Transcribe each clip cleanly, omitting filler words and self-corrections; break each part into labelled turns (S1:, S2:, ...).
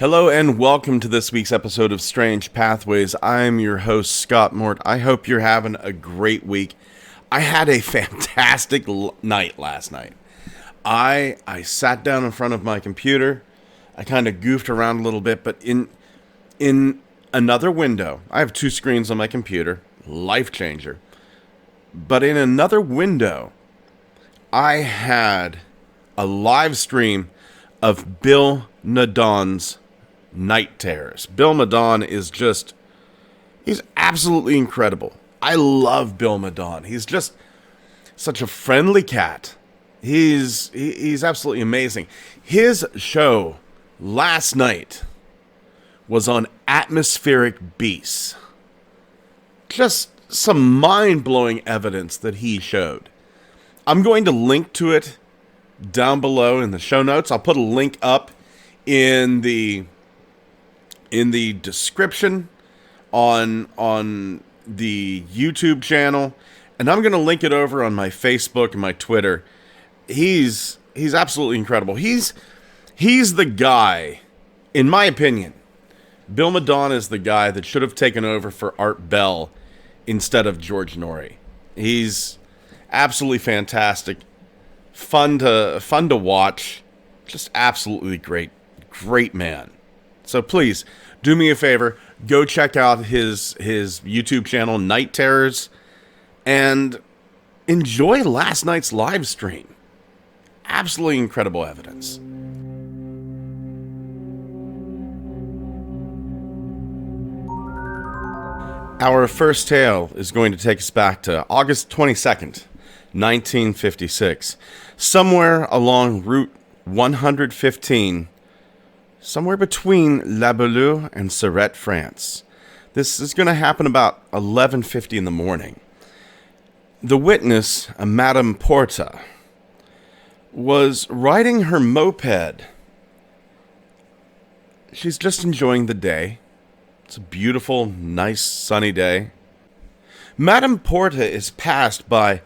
S1: Hello and welcome to this week's episode of Strange Pathways. I'm your host, Scott Mort. I hope you're having a great week. I had a fantastic night last night. I sat down in front of my computer. I kind of goofed around a little bit, but in another window, I have two screens on my computer, life changer. But in another window, I had a live stream of Bill Nadon's Night Terrors. Bill Madon he's absolutely incredible. I love Bill Madon. He's just such a friendly cat. He's absolutely amazing. His show last night was on atmospheric beasts. Just some mind-blowing evidence that he showed. I'm going to link to it down below in the show notes. I'll put a link up in the description on the YouTube channel, and I'm going to link it over on my Facebook and my Twitter. He's absolutely incredible. He's the guy, in my opinion. Bill Madon is the guy that should have taken over for Art Bell instead of George Norrie. He's absolutely fantastic, fun to watch, just absolutely great man. So please, do me a favor, go check out his YouTube channel, Night Terrors, and enjoy last night's live stream. Absolutely incredible evidence. Our first tale is going to take us back to August 22nd, 1956. Somewhere along Route 115, somewhere between La Bellue and Surette, France. This is going to happen about 11:50 in the morning. The witness, a Madame Porta, was riding her moped. She's just enjoying the day. It's a beautiful, nice, sunny day. Madame Porta is passed by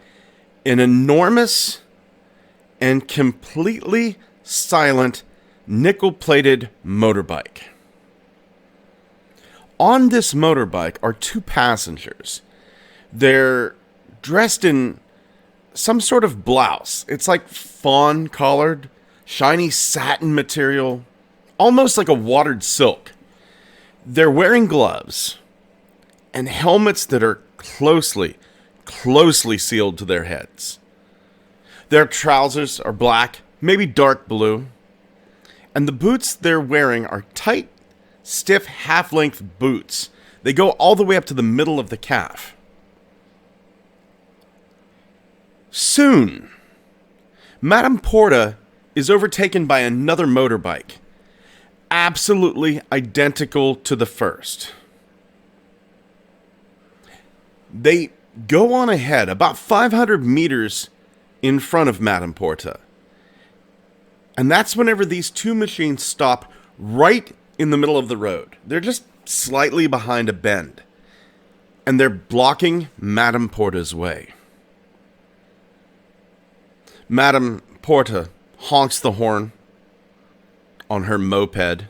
S1: an enormous and completely silent nickel-plated motorbike. On this motorbike are two passengers. They're dressed in some sort of blouse. It's like fawn-collared, shiny satin material, almost like a watered silk. They're wearing gloves and helmets that are closely sealed to their heads. Their trousers are black, maybe dark blue, and the boots they're wearing are tight, stiff, half-length boots. They go all the way up to the middle of the calf. Soon, Madame Porta is overtaken by another motorbike, absolutely identical to the first. They go on ahead, about 500 meters in front of Madame Porta. And that's whenever these two machines stop right in the middle of the road. They're just slightly behind a bend. And they're blocking Madame Porta's way. Madame Porta honks the horn on her moped.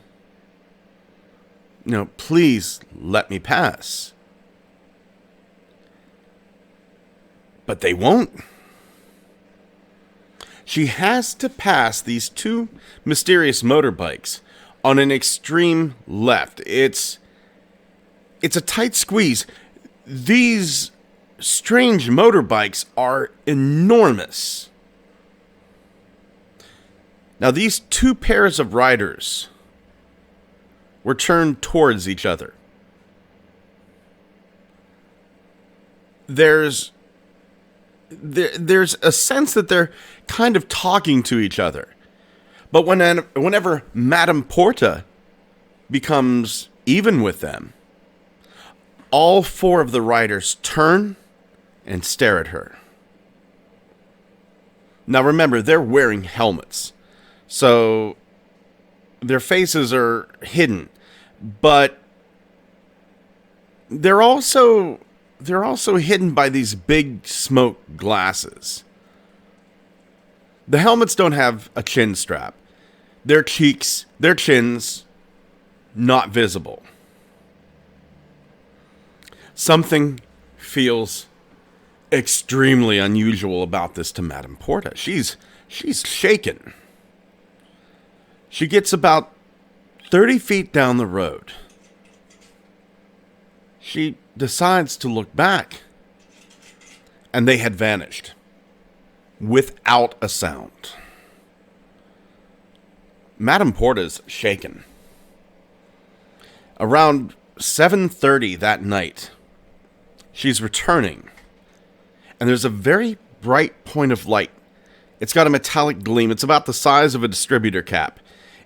S1: Please let me pass. But they won't. She has to pass these two mysterious motorbikes on an extreme left. It's a tight squeeze. These strange motorbikes are enormous. Now, these two pairs of riders were turned towards each other. There's a sense that they're kind of talking to each other. But whenever Madame Porta becomes even with them, all four of the riders turn and stare at her. Now remember, they're wearing helmets, so their faces are hidden, but they're also hidden by these big smoke glasses. The helmets don't have a chin strap. Their cheeks, their chins not visible. Something feels extremely unusual about this to Madame Porta. She's shaken. She gets about 30 feet down the road. She decides to look back, and they had vanished without a sound. Madame Porta's shaken. Around 7:30 that night, she's returning, and there's a very bright point of light. It's got a metallic gleam. It's about the size of a distributor cap.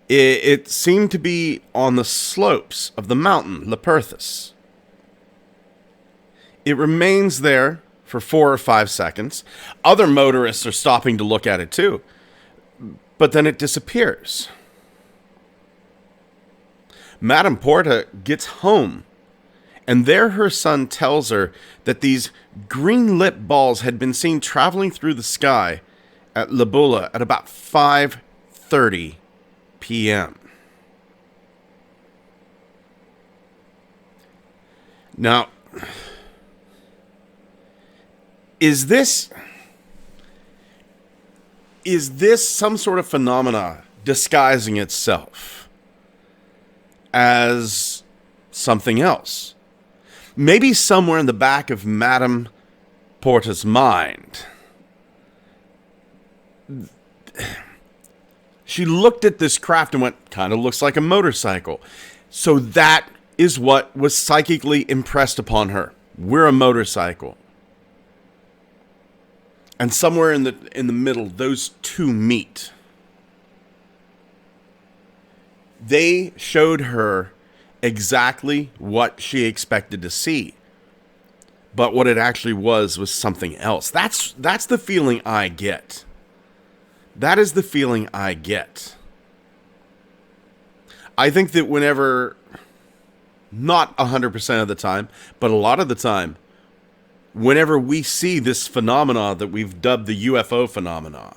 S1: It seemed to be on the slopes of the mountain, Luperthus. It remains there for 4 or 5 seconds. Other motorists are stopping to look at it too. But then it disappears. Madame Porta gets home, and there her son tells her that these green-lit balls had been seen traveling through the sky at La Bulla at about 5:30 p.m. Now, is this some sort of phenomena disguising itself as something else? Maybe somewhere in the back of Madame Porta's mind, she looked at this craft and went, kind of looks like a motorcycle. So that is what was psychically impressed upon her. We're a motorcycle. And somewhere in the middle, those two meet. They showed her exactly what she expected to see. But what it actually was something else. That's the feeling I get. That is the feeling I get. I think that whenever, not 100% of the time, but a lot of the time, whenever we see this phenomena that we've dubbed the UFO phenomena,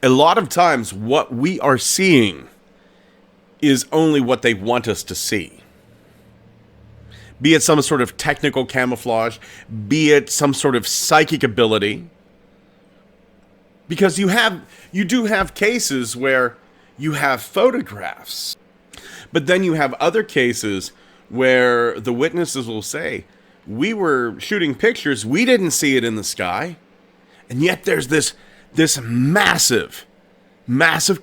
S1: a lot of times what we are seeing is only what they want us to see. Be it some sort of technical camouflage, be it some sort of psychic ability. Because you do have cases where you have photographs, but then you have other cases where the witnesses will say, we were shooting pictures, we didn't see it in the sky, and yet there's this massive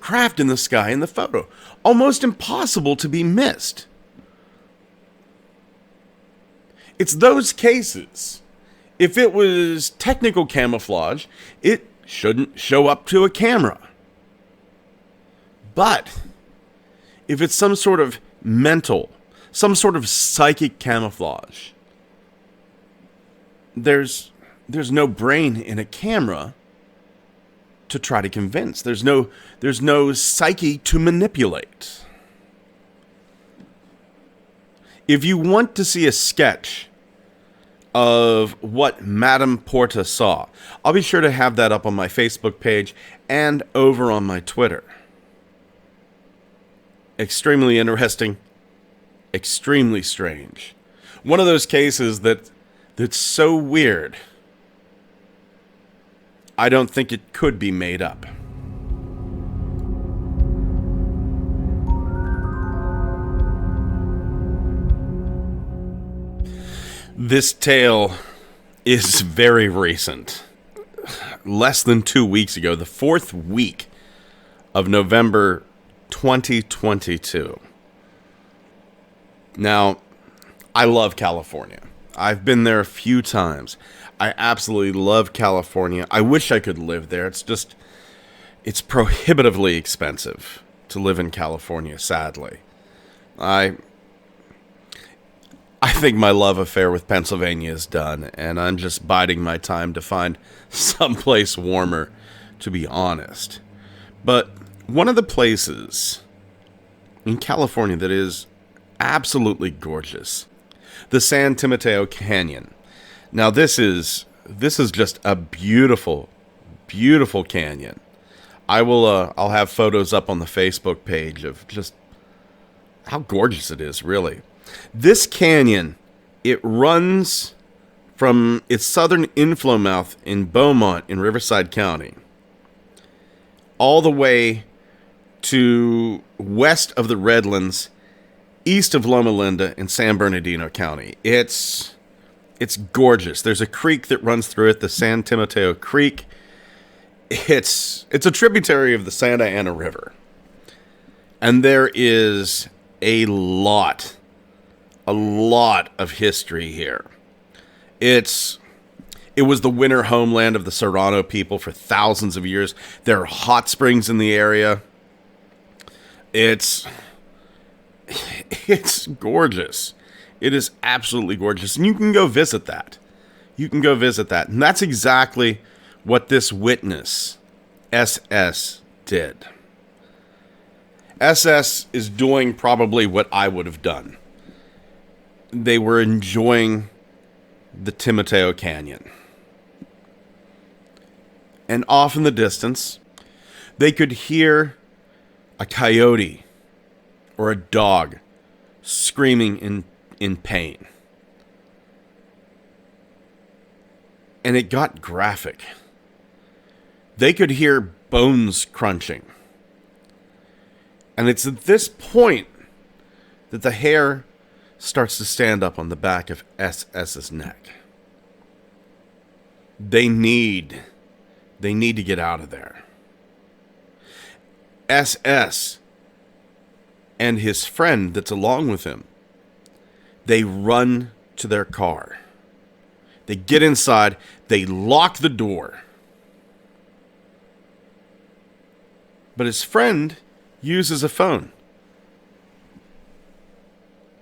S1: craft in the sky in the photo. Almost impossible to be missed. It's those cases. If it was technical camouflage, it shouldn't show up to a camera. But if it's some sort of mental, some sort of psychic camouflage, there's no brain in a camera to try to convince. There's no psyche to manipulate. If you want to see a sketch of what Madame Porta saw, I'll be sure to have that up on my Facebook page and over on my Twitter. Extremely interesting, extremely strange. One of those cases that's so weird, I don't think it could be made up. This tale is very recent. Less than 2 weeks ago, the 4th week of November 2022. Now, I love California. I've been there a few times. I absolutely love California. I wish I could live there. It's prohibitively expensive to live in California, sadly. I think my love affair with Pennsylvania is done, and I'm just biding my time to find someplace warmer, to be honest. But one of the places in California that is absolutely gorgeous, the San Mateo Canyon. Now this is just a beautiful, beautiful canyon. I'll have photos up on the Facebook page of just how gorgeous it is, really. This canyon, it runs from its southern inflow mouth in Beaumont in Riverside County all the way to west of the Redlands, east of Loma Linda in San Bernardino County. It's gorgeous. There's a creek that runs through it, the San Timoteo Creek. It's a tributary of the Santa Ana River. And there is a lot of history here. It was the winter homeland of the Serrano people for thousands of years. There are hot springs in the area. It's gorgeous. It is absolutely gorgeous. And you can go visit that. And that's exactly what this witness, SS, did. SS is doing probably what I would have done. They were enjoying the Timoteo Canyon. And off in the distance, they could hear a coyote or a dog screaming in pain. And it got graphic. They could hear bones crunching. And it's at this point that the hair starts to stand up on the back of SS's neck. They need to get out of there. SS and his friend that's along with him, they run to their car. They get inside, they lock the door. But his friend uses a phone,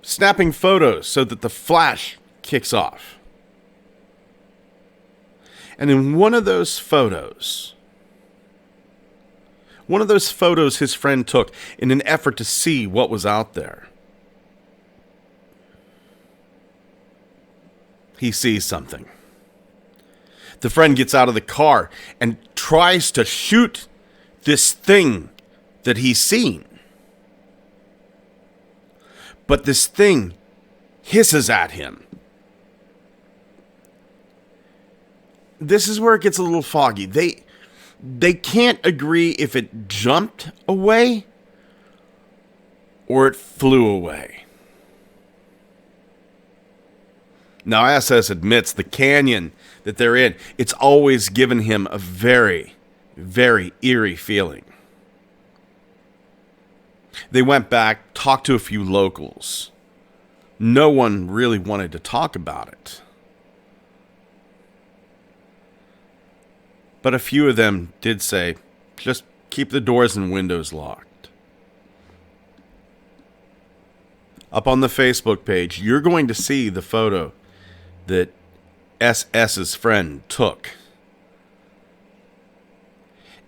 S1: snapping photos so that the flash kicks off. And in one of those photos his friend took in an effort to see what was out there, he sees something. The friend gets out of the car and tries to shoot this thing that he's seen. But this thing hisses at him. This is where it gets a little foggy. They can't agree if it jumped away or it flew away. Now, SS admits the canyon that they're in, it's always given him a very, very eerie feeling. They went back, talked to a few locals. No one really wanted to talk about it. But a few of them did say, just keep the doors and windows locked. Up on the Facebook page, you're going to see the photo that SS's friend took.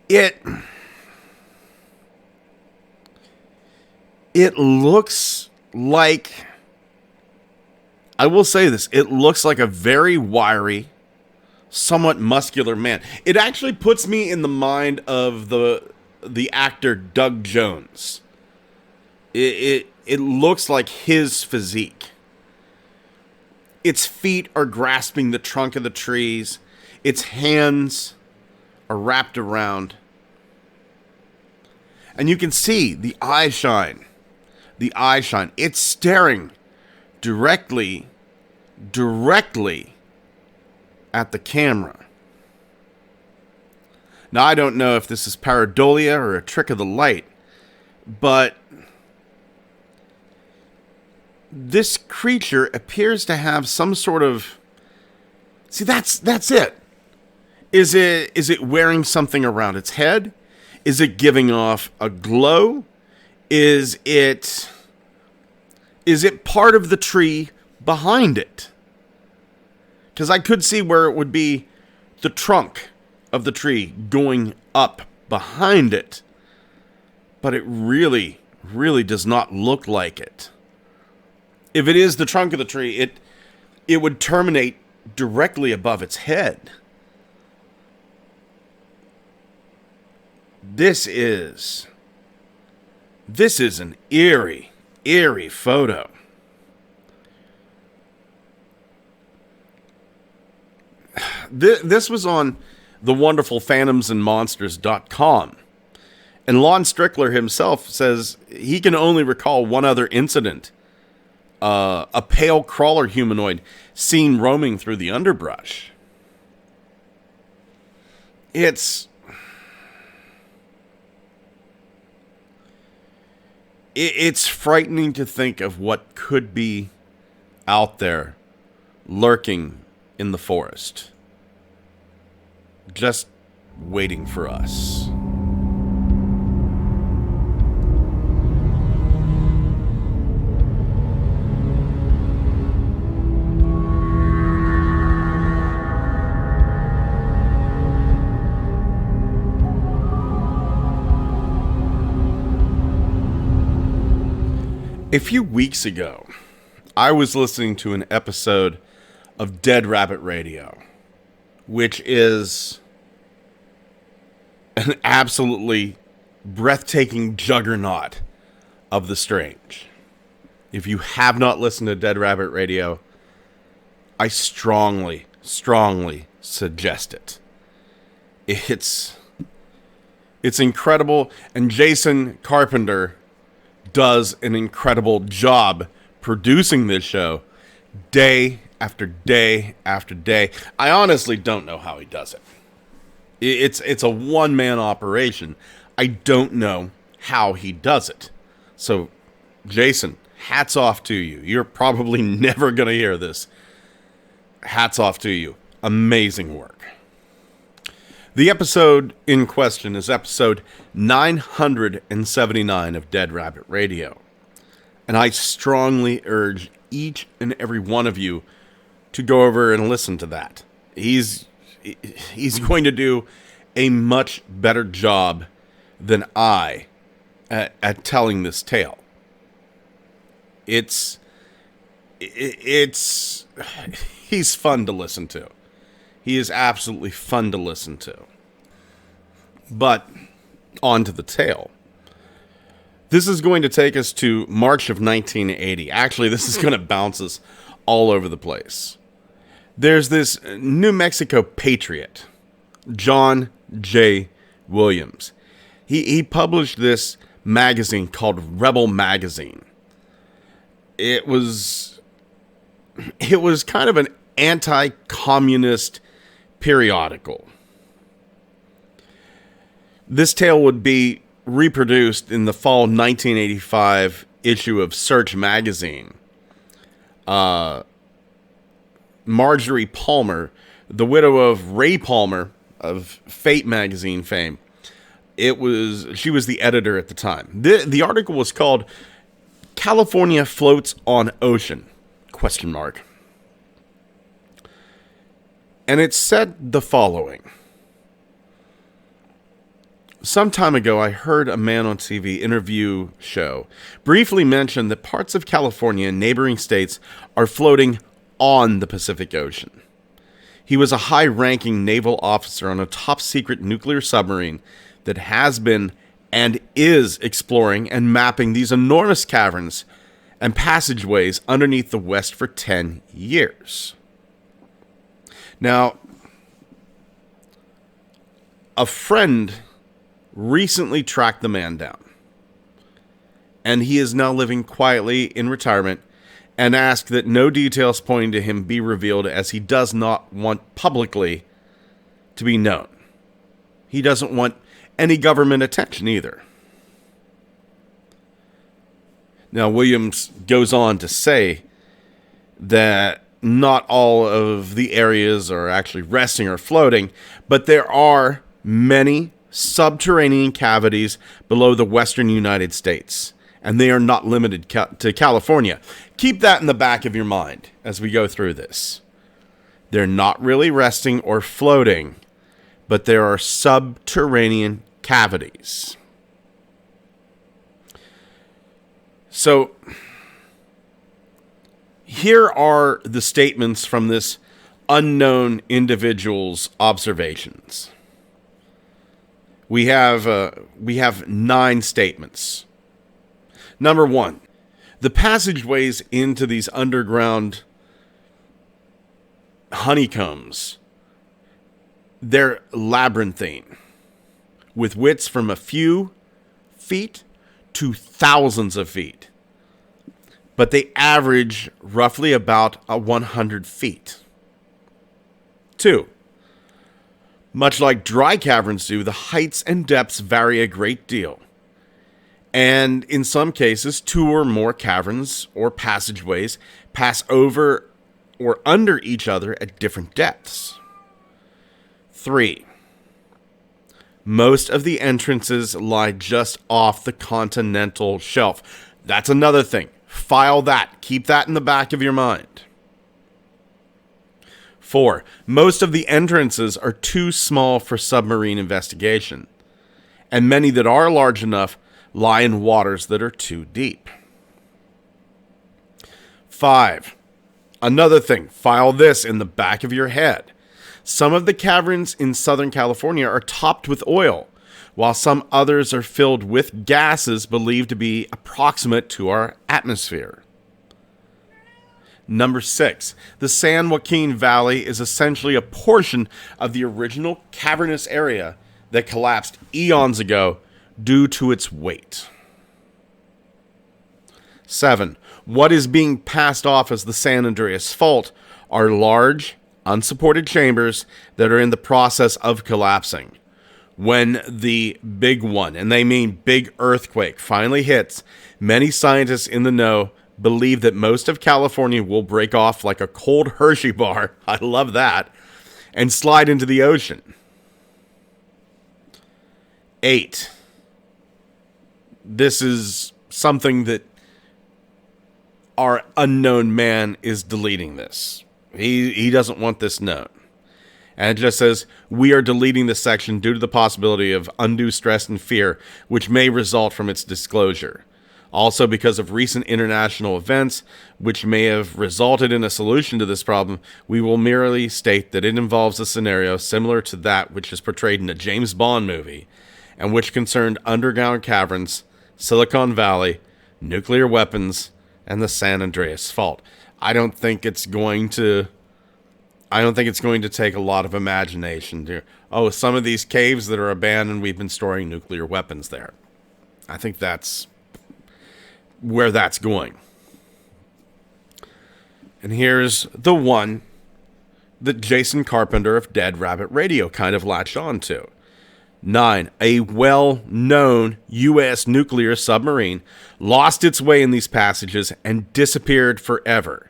S1: It looks like, I will say this, it looks like a very wiry, somewhat muscular man. It actually puts me in the mind of the actor Doug Jones. It looks like his physique. Its feet are grasping the trunk of the trees. Its hands are wrapped around. And you can see the eye shine. The eye shine. It's staring directly at the camera. Now, I don't know if this is pareidolia or a trick of the light, but this creature appears to have some sort of... See, that's it. Is it wearing something around its head? Is it giving off a glow? Is it part of the tree behind it? Because I could see where it would be the trunk of the tree going up behind it. But it really, really does not look like it. If it is the trunk of the tree, it would terminate directly above its head. This is an eerie eerie photo. This was on the wonderful phantomsandmonsters.com. And Lon Strickler himself says he can only recall one other incident. A pale crawler humanoid seen roaming through the underbrush. It's frightening to think of what could be out there lurking in the forest, just waiting for us. A few weeks ago, I was listening to an episode of Dead Rabbit Radio, which is an absolutely breathtaking juggernaut of the strange. If you have not listened to Dead Rabbit Radio, I strongly suggest it. It's incredible, and Jason Carpenter does an incredible job producing this show day after day after day. I honestly don't know how he does it. It's a one-man operation. I don't know how he does it. So, Jason, hats off to you. You're probably never going to hear this. Hats off to you. Amazing work. The episode in question is episode 979 of Dead Rabbit Radio. And I strongly urge each and every one of you to go over and listen to that. He's going to do a much better job than I at telling this tale. He's fun to listen to. He is absolutely fun to listen to. But, on to the tale. This is going to take us to March of 1980. Actually, this is going to bounce us all over the place. There's this New Mexico patriot, John J. Williams. He published this magazine called Rebel Magazine. It was kind of an anti-communist periodical. This tale would be reproduced in the fall 1985 issue of Search magazine. Marjorie Palmer, the widow of Ray Palmer of Fate magazine fame, she was the editor at the time. The article was called "California Floats on Ocean?" ? And it said the following. Some time ago, I heard a man on TV interview show briefly mention that parts of California and neighboring states are floating on the Pacific Ocean. He was a high-ranking naval officer on a top-secret nuclear submarine that has been and is exploring and mapping these enormous caverns and passageways underneath the West for 10 years. Now, a friend recently tracked the man down, and he is now living quietly in retirement and asked that no details pointing to him be revealed, as he does not want publicly to be known. He doesn't want any government attention either. Now, Williams goes on to say that not all of the areas are actually resting or floating, but there are many subterranean cavities below the western United States, and they are not limited to California. Keep that in the back of your mind as we go through this. They're not really resting or floating, but there are subterranean cavities. So, here are the statements from this unknown individual's observations. We have 9 statements. Number 1, The passageways into these underground honeycombs, they're labyrinthine, with widths from a few feet to thousands of feet. But they average roughly about 100 feet. 2. Much like dry caverns do, the heights and depths vary a great deal. And in some cases, 2 or more caverns or passageways pass over or under each other at different depths. 3. Most of the entrances lie just off the continental shelf. That's another thing. File that. Keep that in the back of your mind. 4. Most of the entrances are too small for submarine investigation, and many that are large enough lie in waters that are too deep. 5. Another thing. File this in the back of your head. Some of the caverns in Southern California are topped with oil, while some others are filled with gases believed to be approximate to our atmosphere. Number 6. The San Joaquin Valley is essentially a portion of the original cavernous area that collapsed eons ago due to its weight. 7. What is being passed off as the San Andreas Fault are large, unsupported chambers that are in the process of collapsing. When the big one, and they mean big earthquake, finally hits, many scientists in the know believe that most of California will break off like a cold Hershey bar, I love that, and slide into the ocean. 8. This is something that our unknown man is deleting this. He doesn't want this known. And it just says, we are deleting this section due to the possibility of undue stress and fear, which may result from its disclosure. Also, because of recent international events, which may have resulted in a solution to this problem, we will merely state that it involves a scenario similar to that which is portrayed in a James Bond movie, and which concerned underground caverns, Silicon Valley, nuclear weapons, and the San Andreas Fault. I don't think it's going to take a lot of imagination to, some of these caves that are abandoned, we've been storing nuclear weapons there. I think that's where that's going. And here's the one that Jason Carpenter of Dead Rabbit Radio kind of latched on to. 9. A well-known U.S. nuclear submarine lost its way in these passages and disappeared forever.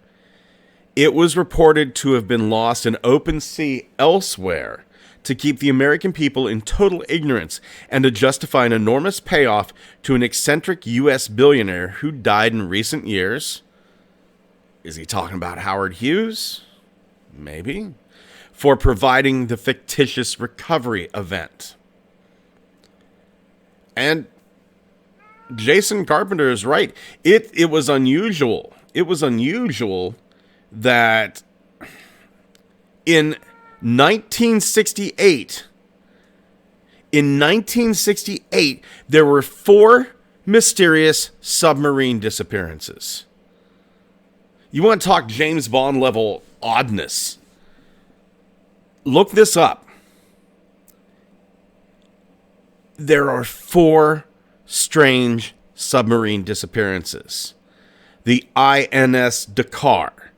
S1: It was reported to have been lost in open sea elsewhere to keep the American people in total ignorance and to justify an enormous payoff to an eccentric U.S. billionaire who died in recent years. Is he talking about Howard Hughes? Maybe. For providing the fictitious recovery event. And Jason Carpenter is right. It was unusual. It was unusual that in 1968, there were 4 mysterious submarine disappearances. You want to talk James Bond level oddness? Look this up. There are 4 strange submarine disappearances. The INS Dakar,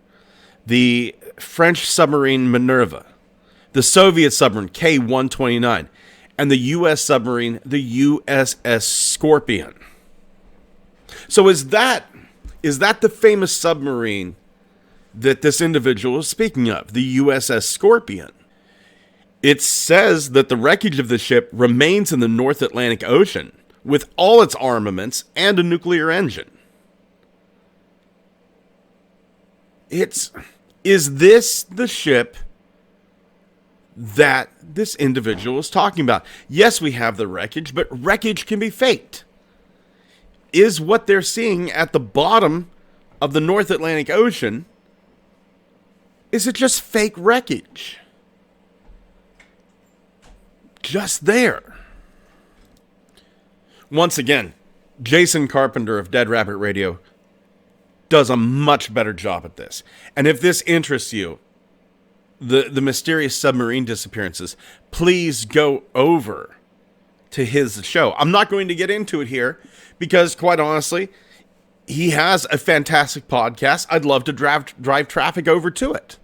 S1: the French submarine Minerva, the Soviet submarine K-129, and the U.S. submarine, the USS Scorpion. So is that the famous submarine that this individual is speaking of, the USS Scorpion? It says that the wreckage of the ship remains in the North Atlantic Ocean with all its armaments and a nuclear engine. Is this the ship that this individual is talking about? Yes, we have the wreckage, but wreckage can be faked. Is what they're seeing at the bottom of the North Atlantic Ocean, is it just fake wreckage? Just there. Once again, Jason Carpenter of Dead Rabbit Radio does a much better job at this. And if this interests you, the mysterious submarine disappearances, please go over to his show. I'm not going to get into it here because, quite honestly, he has a fantastic podcast. I'd love to drive traffic over to it.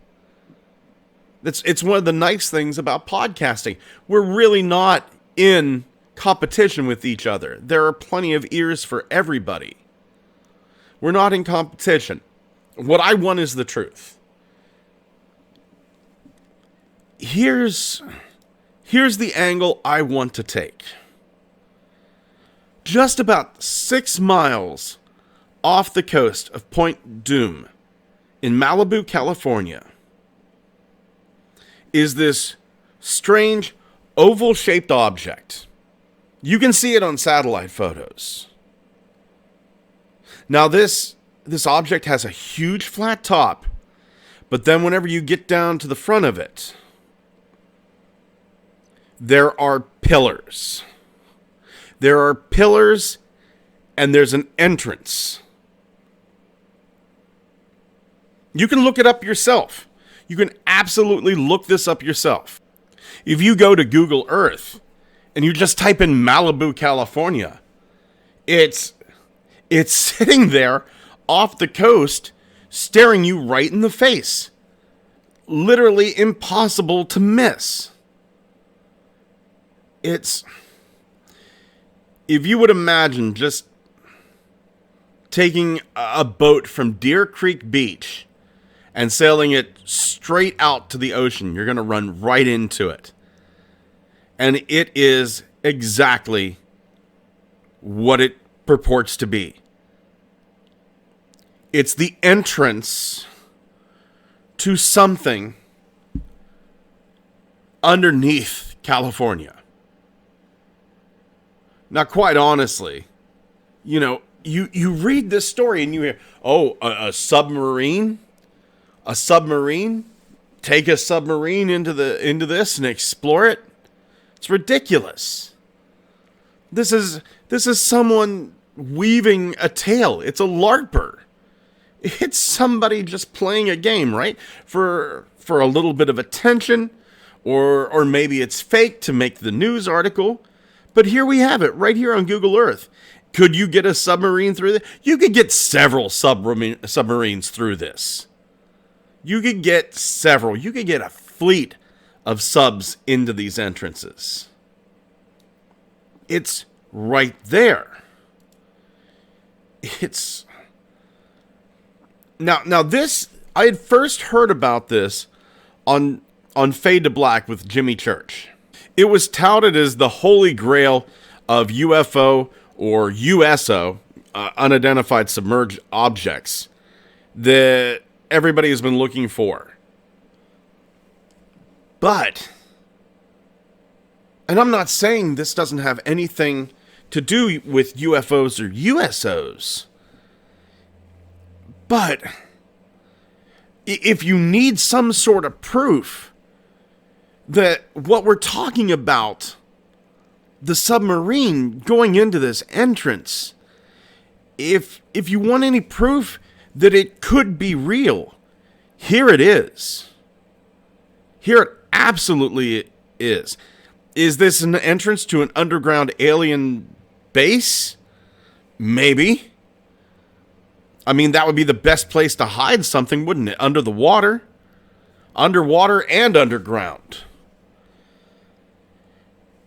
S1: It's one of the nice things about podcasting. We're really not in competition with each other. There are plenty of ears for everybody. We're not in competition. What I want is the truth. Here's the angle I want to take. Just about 6 miles off the coast of Point Dume in Malibu, California, is this strange oval-shaped object. You can see it on satellite photos. Now this object has a huge flat top, but then whenever you get down to the front of it, there are pillars. There are pillars, and there's an entrance. You can look it up yourself. You can absolutely look this up yourself. If you go to Google Earth and you just type in Malibu, California, it's sitting there off the coast, staring you right in the face. Literally impossible to miss. If you would imagine just taking a boat from Deer Creek Beach and sailing it straight out to the ocean, you're going to run right into it. And it is exactly what it purports to be. It's the entrance to something underneath California. Now, quite honestly, you read this story and you hear, a submarine? A submarine? Take a submarine into this and explore it? It's ridiculous. This is someone weaving a tale. It's a LARPer. It's somebody just playing a game, right? For a little bit of attention, or maybe it's fake to make the news article. But here we have it, right here on Google Earth. Could you get a submarine through this? You could get several submarines through this. You could get several. You could get a fleet of subs into these entrances. It's right there. It's... Now this, I had first heard about this on Fade to Black with Jimmy Church. It was touted as the holy grail of UFO or USO, unidentified submerged objects, that everybody has been looking for. But, and I'm not saying this doesn't have anything to do with UFOs or USOs, but if you need some sort of proof that what we're talking about, the submarine going into this entrance, if you want any proof that it could be real, here it is. Here it absolutely is. Is this an entrance to an underground alien base? Maybe. I mean, that would be the best place to hide something, wouldn't it? Under the water. Underwater and underground.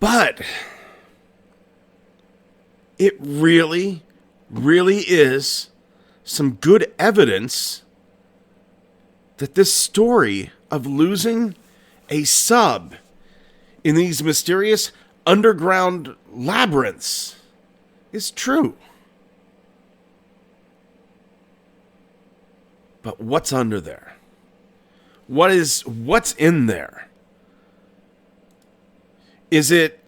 S1: But it really, really is some good evidence that this story of losing a sub in these mysterious underground labyrinths is true. But what's under there? What's in there? Is it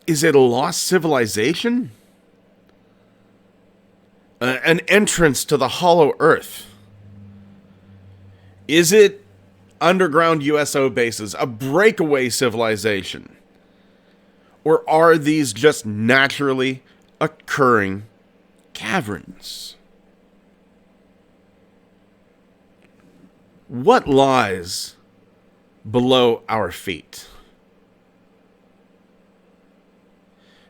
S1: a lost civilization? An entrance to the hollow earth? Is it underground USO bases, a breakaway civilization? Or are these just naturally occurring caverns? what lies below our feet?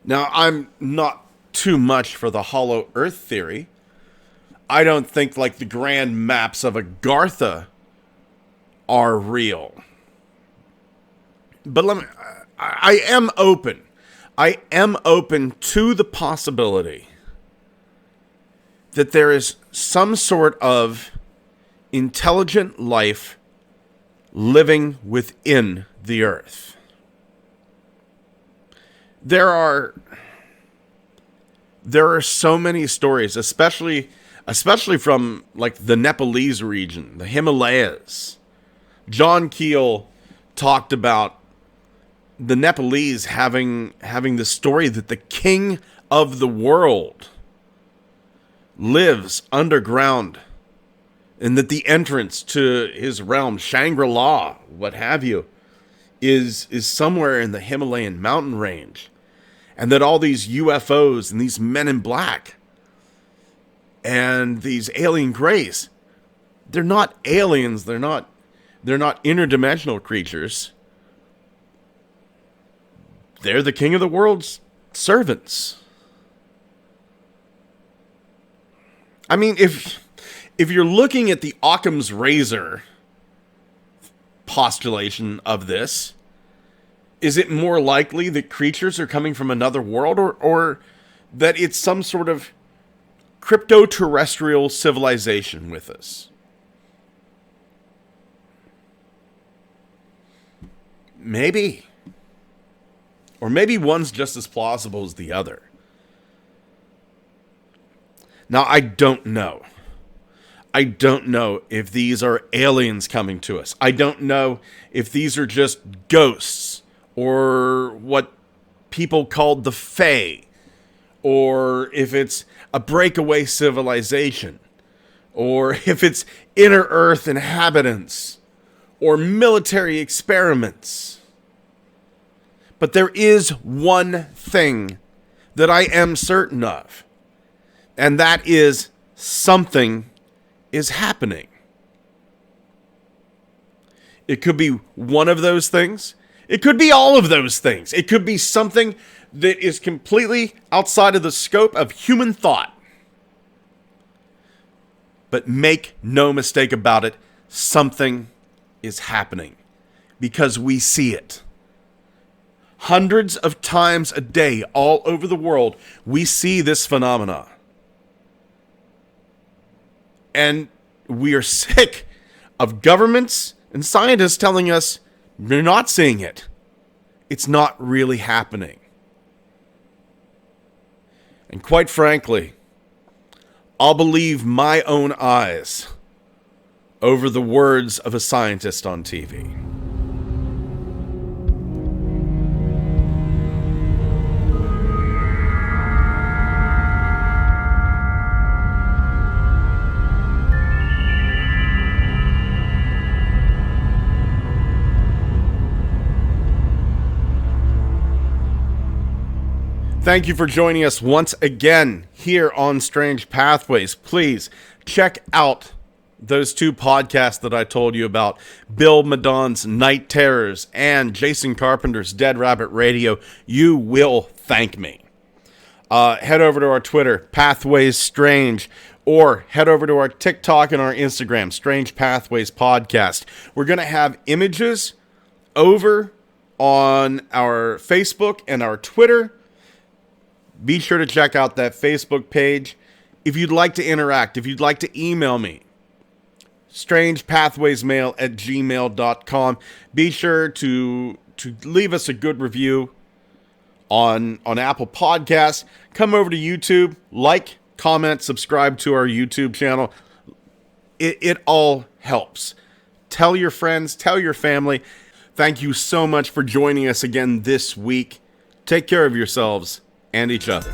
S1: Now, I'm not too much for the hollow earth theory. I don't think like the grand maps of Agartha are real. But I am open. I am open to the possibility that there is some sort of intelligent life living within the earth. There are so many stories, especially from like the Nepalese region, the Himalayas. John Keel talked about the Nepalese having the story that the king of the world lives underground, and that the entrance to his realm, Shangri-La, what have you, is somewhere in the Himalayan mountain range, and that all these UFOs and these men in black and these alien grays, they're not aliens, they're not interdimensional creatures. They're the king of the world's servants. I mean, if you're looking at the Occam's razor postulation of this, is it more likely that creatures are coming from another world, or that it's some sort of crypto-terrestrial civilization with us? Maybe. Or maybe one's just as plausible as the other. Now, I don't know. I don't know if these are aliens coming to us. I don't know if these are just ghosts, or what people called the Fae, or if it's a breakaway civilization, or if it's inner Earth inhabitants, or military experiments. But there is one thing that I am certain of, and that is something is happening. It could be one of those things. It could be all of those things. It could be something that is completely outside of the scope of human thought. But make no mistake about it, something is happening, because we see it. Hundreds of times a day all over the world, we see this phenomena. And we are sick of governments and scientists telling us we're not seeing it. It's not really happening. And quite frankly, I'll believe my own eyes over the words of a scientist on TV. Thank you for joining us once again here on Strange Pathways. Please check out those two podcasts that I told you about, Bill Madon's Night Terrors and Jason Carpenter's Dead Rabbit Radio. You will thank me. Head over to our Twitter, Pathways Strange, or head over to our TikTok and our Instagram, Strange Pathways Podcast. We're going to have images over on our Facebook and our Twitter. Be sure to check out that Facebook page. If you'd like to interact, if you'd like to email me, strangepathwaysmail@gmail.com. Be sure to leave us a good review on Apple Podcasts. Come over to YouTube, like, comment, subscribe to our YouTube channel. It all helps. Tell your friends, tell your family. Thank you so much for joining us again this week. Take care of yourselves and each other.